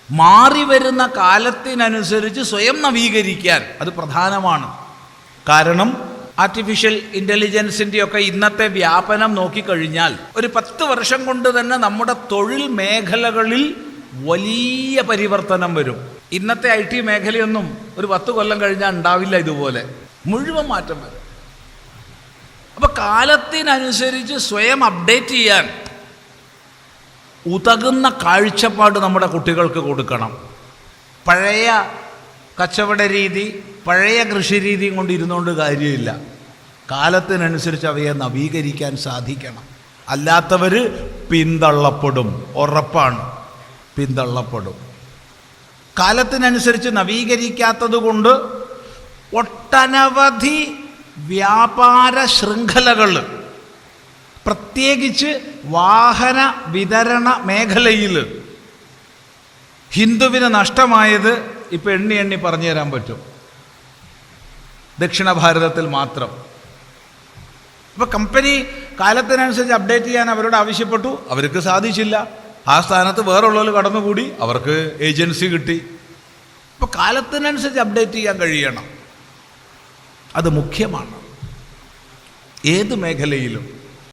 മാറി വരുന്ന കാലത്തിനനുസരിച്ച് സ്വയം നവീകരിക്കാൻ അത് പ്രധാനമാണ്. കാരണം ആർട്ടിഫിഷ്യൽ ഇൻ്റലിജൻസിൻ്റെയൊക്കെ ഇന്നത്തെ വ്യാപനം നോക്കിക്കഴിഞ്ഞാൽ ഒരു 10 വർഷം കൊണ്ട് തന്നെ നമ്മുടെ തൊഴിൽ മേഖലകളിൽ വലിയ പരിവർത്തനം വരും. ഇന്നത്തെ IT മേഖലയൊന്നും ഒരു 10 കൊല്ലം കഴിഞ്ഞാൽ ഉണ്ടാവില്ല, ഇതുപോലെ മുഴുവൻ മാറ്റം വരും. അപ്പോൾ കാലത്തിനനുസരിച്ച് സ്വയം അപ്ഡേറ്റ് ചെയ്യാൻ ഉതകുന്ന കാഴ്ചപ്പാട് നമ്മുടെ കുട്ടികൾക്ക് കൊടുക്കണം. പഴയ കച്ചവട രീതി, പഴയ കൃഷി രീതിയും കൊണ്ട് ഇരുന്നുകൊണ്ട് കാര്യമില്ല. കാലത്തിനനുസരിച്ച് അവയെ നവീകരിക്കാൻ സാധിക്കണം. അല്ലാത്തവർ പിന്തള്ളപ്പെടും, ഉറപ്പാണ്, പിന്തള്ളപ്പെടും. കാലത്തിനനുസരിച്ച് നവീകരിക്കാത്തത് കൊണ്ട് ഒട്ടനവധി വ്യാപാര ശൃംഖലകൾ, പ്രത്യേകിച്ച് വാഹന വിതരണ മേഖലയിൽ ഹിന്ദുവിന് നഷ്ടമായത് ഇപ്പം എണ്ണി പറഞ്ഞു തരാൻ പറ്റും, ദക്ഷിണ ഭാരതത്തിൽ മാത്രം. ഇപ്പോൾ കമ്പനി കാലത്തിനനുസരിച്ച് അപ്ഡേറ്റ് ചെയ്യാൻ അവരോട് ആവശ്യപ്പെട്ടു, അവർക്ക് സാധിച്ചില്ല. ആ സ്ഥാനത്ത് വേറുള്ളവർ കടന്നുകൂടി, അവർക്ക് ഏജൻസി കിട്ടി. ഇപ്പോൾ കാലത്തിനനുസരിച്ച് അപ്ഡേറ്റ് ചെയ്യാൻ കഴിയണം, അത് മുഖ്യമാണ് ഏത് മേഖലയിലും.